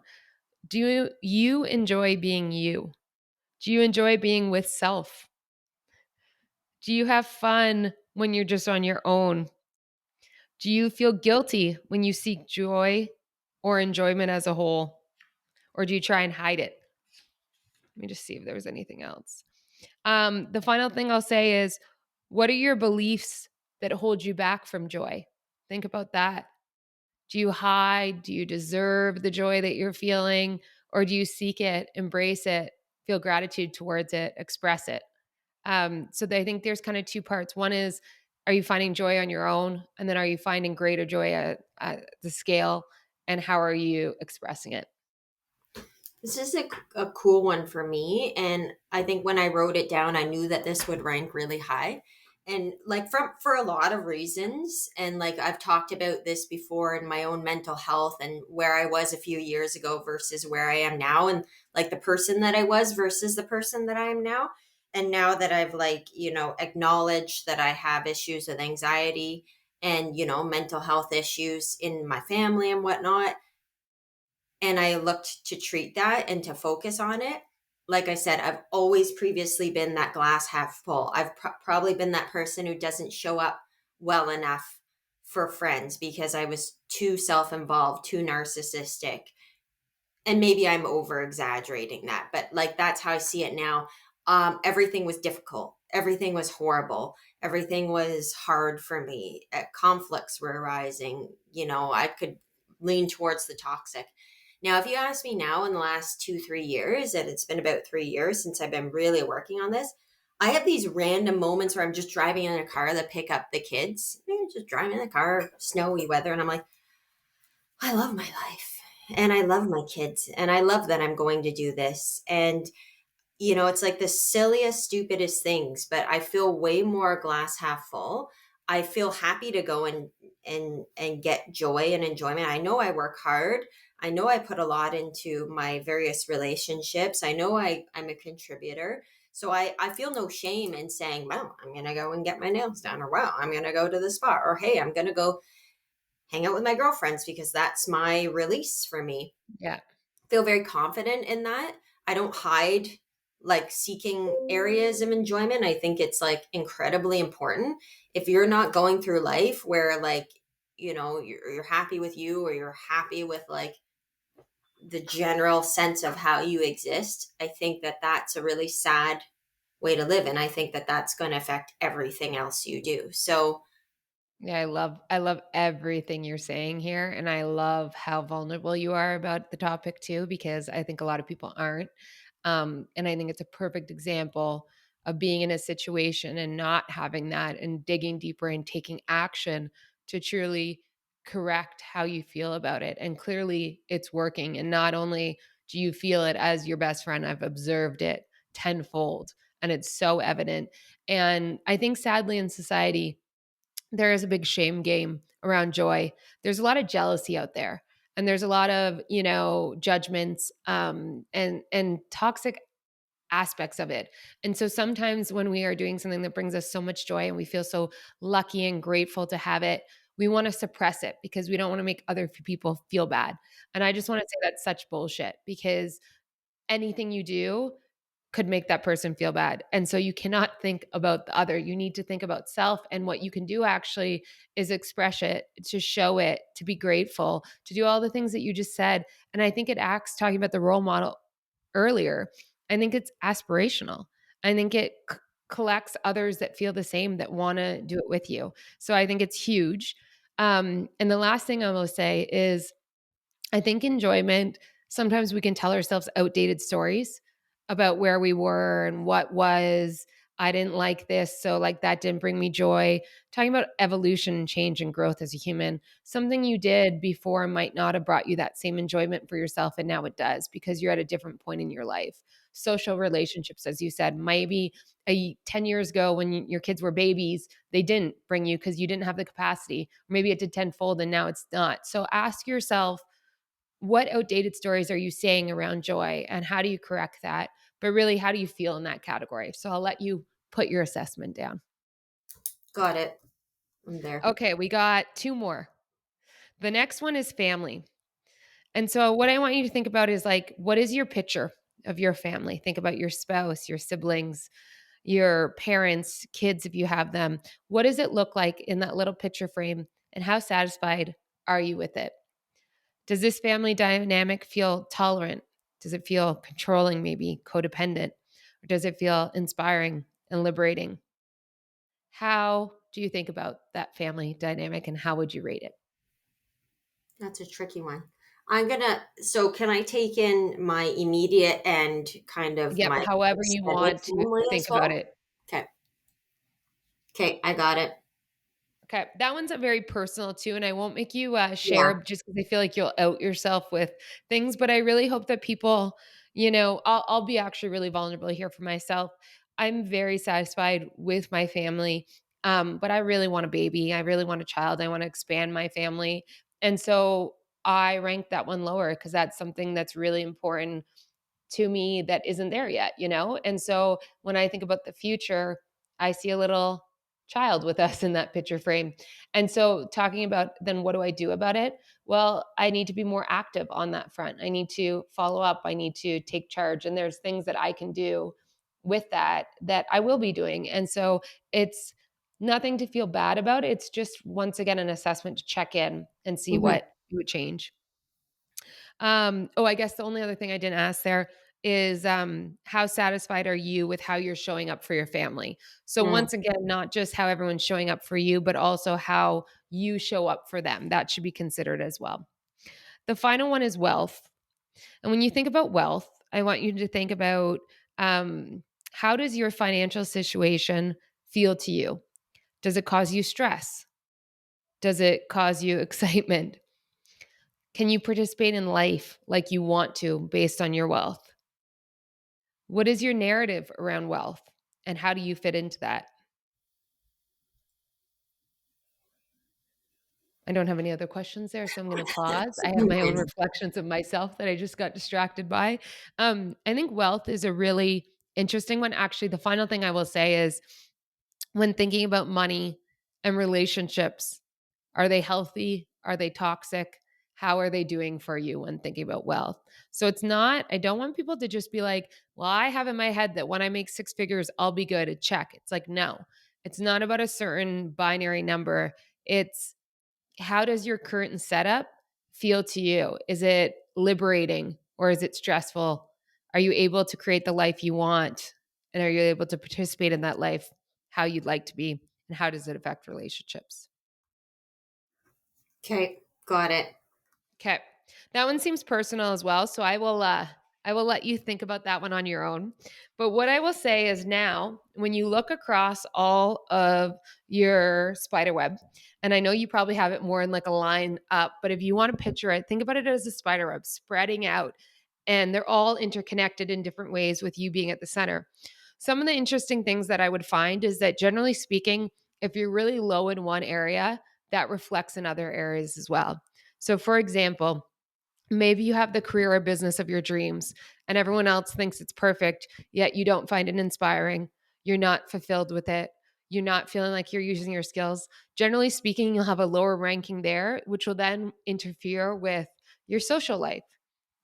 Do you enjoy being you? Do you enjoy being with self? Do you have fun when you're just on your own? Do you feel guilty when you seek joy or enjoyment as a whole? Or do you try and hide it? Let me just see if there's anything else. The final thing I'll say is, what are your beliefs that hold you back from joy? Think about that. Do you hide? Do you deserve the joy that you're feeling? Or do you seek it, embrace it, feel gratitude towards it, express it? I think there's kind of two parts. One is, are you finding joy on your own? And then are you finding greater joy at the scale? And how are you expressing it? This is a cool one for me. And I think when I wrote it down, I knew that this would rank really high. and like from for a lot of reasons, and like I've talked about this before in my own mental health and where I was a few years ago versus where I am now, and like the person that I was versus the person that I am now. And now that I've like, acknowledged that I have issues with anxiety and, mental health issues in my family and whatnot, and I looked to treat that and to focus on it. Like I said, I've always previously been that glass half full. I've probably been that person who doesn't show up well enough for friends because I was too self involved, too narcissistic, and maybe I'm over exaggerating that, but like that's how I see it now. Everything was difficult. Everything was horrible. Everything was hard for me. Conflicts were arising. I could lean towards the toxic. Now, if you ask me now in the last 2, 3 years, and it's been about 3 years since I've been really working on this, I have these random moments where I'm just driving in a car to pick up the kids. Just driving in the car, snowy weather, and I'm like, I love my life and I love my kids and I love that I'm going to do this. And, it's like the silliest, stupidest things, but I feel way more glass half full. I feel happy to go and get joy and enjoyment. I know I work hard. I know I put a lot into my various relationships. I know I'm a contributor. So I feel no shame in saying, well, I'm going to go and get my nails done, or well, I'm going to go to the spa, or hey, I'm going to go hang out with my girlfriends because that's my release for me. Yeah. Feel very confident in that. I don't hide like seeking areas of enjoyment. I think it's like incredibly important. If you're not going through life where like, you're happy with you, or you're happy with like the general sense of how you exist, I think that that's a really sad way to live. And I think that that's going to affect everything else you do. So, Yeah, I love everything you're saying here, and I love how vulnerable you are about the topic too, because I think a lot of people aren't. And I think it's a perfect example of being in a situation and not having that, and digging deeper and taking action to truly correct how you feel about it. And clearly it's working. And not only do you feel it as your best friend, I've observed it tenfold, and it's so evident. And I think sadly in society, there is a big shame game around joy. There's a lot of jealousy out there, and there's a lot of, judgments, and toxic aspects of it. And so sometimes when we are doing something that brings us so much joy and we feel so lucky and grateful to have it, we want to suppress it because we don't want to make other people feel bad. And I just want to say that's such bullshit, because anything you do could make that person feel bad. And so you cannot think about the other. You need to think about self. And what you can do actually is express it, to show it, to be grateful, to do all the things that you just said. And I think it acts, talking about the role model earlier, I think it's aspirational. I think it collects others that feel the same, that want to do it with you. So I think it's huge. And the last thing I will say is, I think enjoyment, sometimes we can tell ourselves outdated stories about where we were and what was. I didn't like this, so like that didn't bring me joy. Talking about evolution and change and growth as a human, something you did before might not have brought you that same enjoyment for yourself, and now it does because you're at a different point in your life. Social relationships, as you said, maybe 10 years ago when your kids were babies, they didn't bring you because you didn't have the capacity. Or maybe it did tenfold and now it's not. So ask yourself, what outdated stories are you saying around joy, and how do you correct that? But really, how do you feel in that category? So I'll let you put your assessment down. got it. I'm there. Okay, we got two more. The next one is family. And so what I want you to think about is, like, what is your picture of your family? Think about your spouse, your siblings, your parents, kids if you have them. What does it look like in that little picture frame, and how satisfied are you with it? Does this family dynamic feel tolerant? Does it feel controlling, maybe codependent? Or does it feel inspiring and liberating? How do you think about that family dynamic, and how would you rate it? That's a tricky one. So can I take in my immediate and kind of Yep, my however you extended want to family as think about well? it. Okay. Okay, I got it. Okay, that one's a very personal too, and I won't make you Yeah. share just because I feel like you'll out yourself with things. But I really hope that people, I'll be actually really vulnerable here for myself. I'm very satisfied with my family. But I really want a baby. I really want a child. I want to expand my family. And so I rank that one lower because that's something that's really important to me that isn't there yet, you know? And so when I think about the future, I see a little child with us in that picture frame. And so talking about then what do I do about it? Well, I need to be more active on that front. I need to follow up. I need to take charge. And there's things that I can do with that that I will be doing. And so it's nothing to feel bad about. It's just once again an assessment to check in and see Mhm. what you would change. Oh, I guess the only other thing I didn't ask there is how satisfied are you with how you're showing up for your family? So Mm. once again, not just how everyone's showing up for you, but also how you show up for them. That should be considered as well. The final one is wealth. And when you think about wealth, I want you to think about how does your financial situation feel to you? Does it cause you stress? Does it cause you excitement? Can you participate in life like you want to based on your wealth? What is your narrative around wealth and how do you fit into that? I don't have any other questions there, so I'm going to pause. I have my own reflections of myself that I just got distracted by. I think wealth is a really interesting one. Actually, the final thing I will say is when thinking about money and relationships, are they healthy? Are they toxic? How are they doing for you when thinking about wealth? So it's not, I don't want people to just be like, well, I have in my head that when I make six figures, I'll be good at check. It's like, no, it's not about a certain binary number. It's how does your current setup feel to you? Is it liberating or is it stressful? Are you able to create the life you want? And are you able to participate in that life how you'd like to be? And how does it affect relationships? Okay, got it. Okay. That one seems personal as well, so I will let you think about that one on your own. But what I will say is now, when you look across all of your spider web, and I know you probably have it more in like a line up, but if you want to picture it, think about it as a spider web spreading out and they're all interconnected in different ways with you being at the center. Some of the interesting things that I would find is that generally speaking, if you're really low in one area, that reflects in other areas as well. So, for example, maybe you have the career or business of your dreams and everyone else thinks it's perfect, yet you don't find it inspiring. You're not fulfilled with it. You're not feeling like you're using your skills. Generally speaking, you'll have a lower ranking there, which will then interfere with your social life,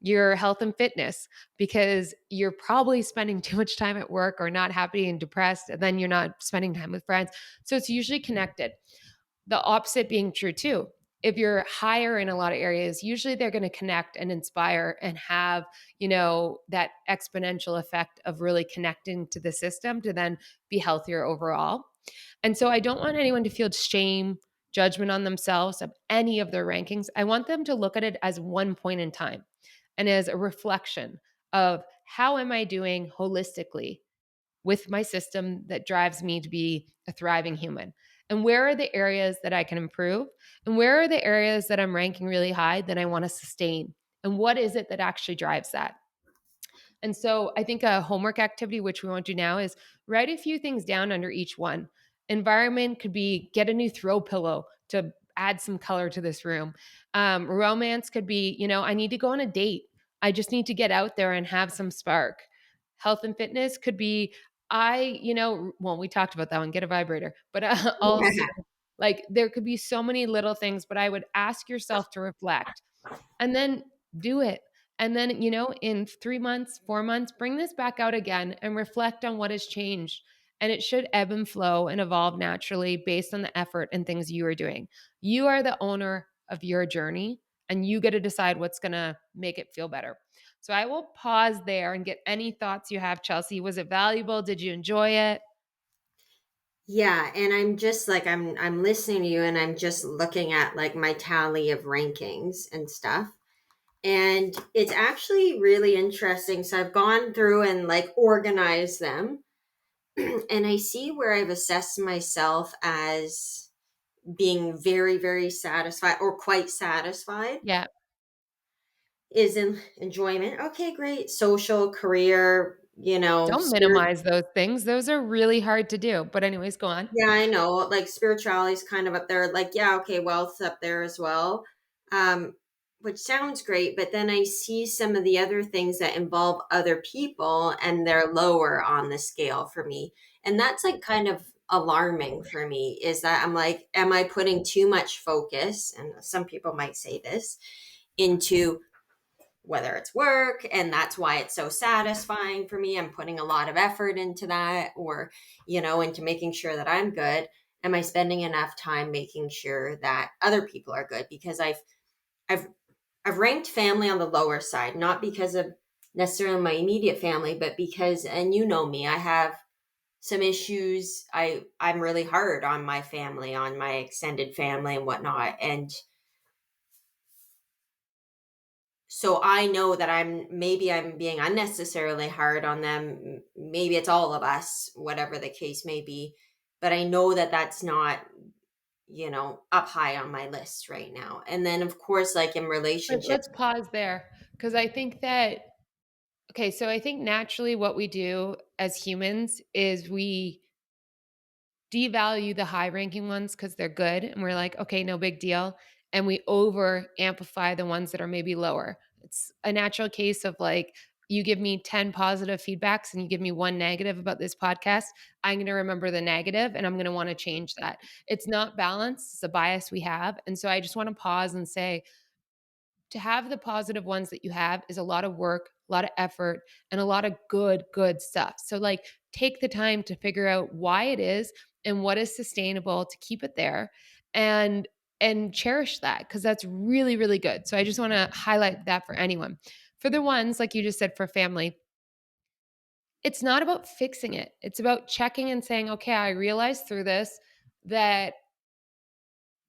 your health and fitness, because you're probably spending too much time at work or not happy and depressed, and then you're not spending time with friends. So it's usually connected. The opposite being true too. If you're higher in a lot of areas, usually they're going to connect and inspire and have, that exponential effect of really connecting to the system to then be healthier overall. And so I don't want anyone to feel shame, judgment on themselves of any of their rankings. I want them to look at it as one point in time and as a reflection of how am I doing holistically with my system that drives me to be a thriving human? And where are the areas that I can improve? And where are the areas that I'm ranking really high that I want to sustain? And what is it that actually drives that? And so I think a homework activity, which we won't do now, is write a few things down under each one. Environment could be get a new throw pillow to add some color to this room. Romance could be, I need to go on a date. I just need to get out there and have some spark. Health and fitness could be, well, we talked about that one, get a vibrator, but also like there could be so many little things, but I would ask yourself to reflect and then do it. And then, in 3 months, 4 months, bring this back out again and reflect on what has changed. And it should ebb and flow and evolve naturally based on the effort and things you are doing. You are the owner of your journey and you get to decide what's going to make it feel better. So I will pause there and get any thoughts you have, Chelsea. Was it valuable? Did you enjoy it? Yeah, and I'm just like I'm listening to you and I'm just looking at like my tally of rankings and stuff. And it's actually really interesting. So I've gone through and like organized them and I see where I've assessed myself as being very, very satisfied or quite satisfied Yeah. is in enjoyment. Okay, great. Social, career, Don't spirit. minimize those things. Those are really hard to do. But anyways, go on. Yeah, I know. Like spirituality's kind of up there. Like, yeah, okay, wealth's up there as well. Um, which sounds great, but then I see some of the other things that involve other people and they're lower on the scale for me. And that's like kind of alarming for me is that I'm like, am I putting too much focus? And some people might say this into whether it's work and that's why it's so satisfying for me. I'm putting a lot of effort into that or, into making sure that I'm good. Am I spending enough time making sure that other people are good? Because I've I've ranked family on the lower side, not because of necessarily my immediate family, but because, and me, I have some issues. I'm really hard on my family, on my extended family and whatnot. And so I know that I'm being unnecessarily hard on them. Maybe it's all of us, whatever the case may be. But I know that that's not, up high on my list right now. And then, of course, like in But relationships. let's pause there because I think that, okay, so I think naturally what we do as humans is we devalue the high ranking ones because they're good. And we're like, okay, no big deal. And we over amplify the ones that are maybe lower. It's a natural case of like, you give me 10 positive feedbacks and you give me one negative about this podcast, I'm going to remember the negative and I'm going to want to change that. It's not balance, it's a bias we have. And so I just want to pause and say, to have the positive ones that you have is a lot of work, a lot of effort, and a lot of good stuff. So, like, take the time to figure out why it is and what is sustainable to keep it there and cherish that because that's really good. So I just want to highlight that for anyone. For the ones like you just said for family, it's not about fixing it. It's about checking and saying, "Okay, I realized through this that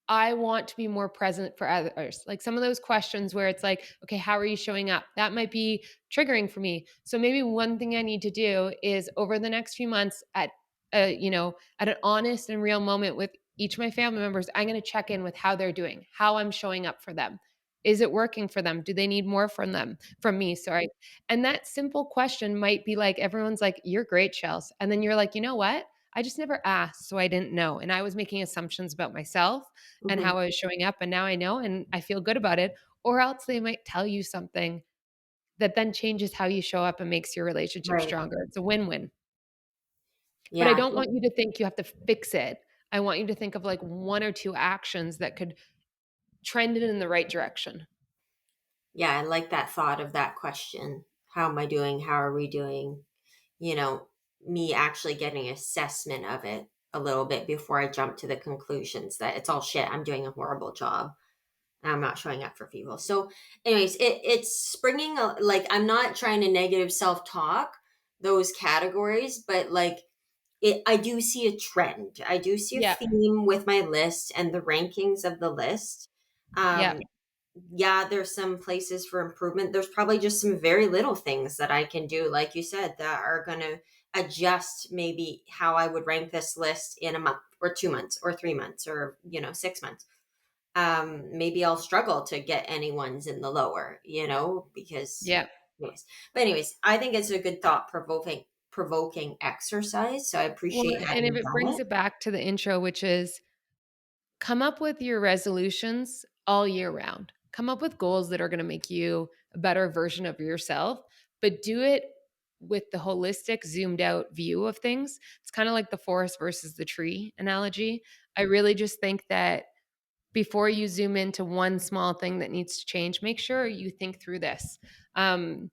I want to be more present for others." Like some of those questions where it's like, okay, how are you showing up? That might be triggering for me. So maybe one thing I need to do is over the next few months at an honest and real moment with each of my family members, I'm going to check in with how they're doing, how I'm showing up for them. Is it working for them? Do they need more from me? Sorry. And that simple question might be like, everyone's like, you're great, Chels. And then you're like, you know what? I just never asked, so I didn't know. And I was making assumptions about myself and Mhm. how I was showing up. And now I know and I feel good about it. Or else they might tell you something that then changes how you show up and makes your relationship Right. stronger. It's a win win. But I Yeah. don't want you to think you have to fix it. I want you to think of like one or two actions that could trend it in the right direction. Yeah. I like that thought of that question. How am I doing? How are we doing? You know, me actually getting assessment of it a little bit before I jump to the conclusions that it's all shit. I'm doing a horrible job. I'm not showing up for people. So, anyways, it's springing like I'm not trying to negative self talk those categories, but like I do see a trend. I do see a Yeah. theme with my list and the rankings of the list. Yeah. Um, yeah, there's some places for improvement. There's probably just some very little things that I can do, like you said, that are going to adjust maybe how I would rank this list in a month or 2 months or 3 months or 6 months. Maybe I'll struggle to get anyone's in the lower, because Yeah. anyways. But anyways, I think it's a good thought provoking exercise. So I Well, appreciate and if having it done brings it. it back to the intro, which is come up with your resolutions all year round. Come up with goals that are going to make you a better version of yourself, but do it with the holistic, zoomed out view of things. It's kind of like the forest versus the tree analogy. I really just think that before you zoom into one small thing that needs to change, make sure you think through this. Um,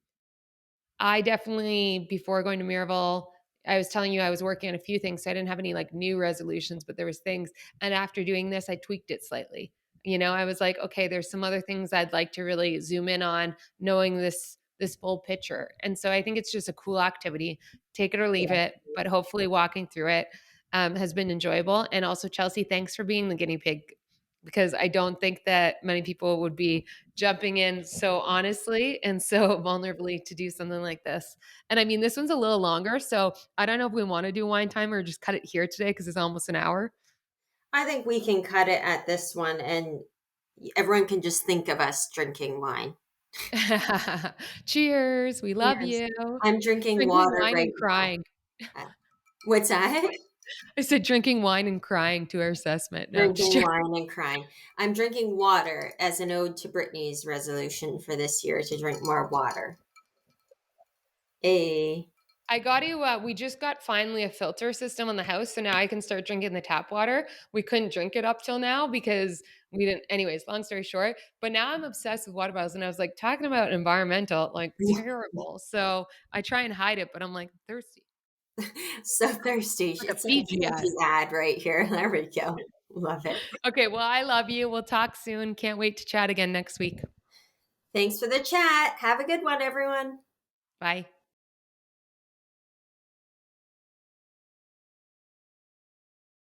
I definitely, before going to Miraval, I was telling you I was working on a few things. So I didn't have any like new resolutions, but there was things. And after doing this, I tweaked it slightly. I was like, okay, there's some other things I'd like to really zoom in on, knowing this full picture. And so I think it's just a cool activity. Take it or leave Yeah. it, but hopefully walking through it has been enjoyable. And also, Chelsea, thanks for being the guinea pig because I don't think that many people would be jumping in so honestly and so vulnerably to do something like this. And I mean, this one's a little longer. So I don't know if we want to do wine time or just cut it here today because it's almost an hour. I think we can cut it at this one and everyone can just think of us drinking wine. Cheers. We love Yes. you. I'm drinking Drinking water wine right and now. crying. What's that? I said drinking wine and crying to our assessment. No, just Drinking joking. wine and crying. I'm drinking water as an ode to Brittany's resolution for this year to drink more water. A I got to, we just got finally a filter system on the house. So now I can start drinking the tap water. We couldn't drink it up till now because we didn't, anyways, long story short. But now I'm obsessed with water bottles. And I was like, talking about environmental, like terrible. So I try and hide it, but I'm like thirsty, so thirsty. like a It's like a Fiji ad. Fiji ad right here. There we go. Love it. Okay. Well, I love you. We'll talk soon. Can't wait to chat again next week. Thanks for the chat. Have a good one, everyone. Bye.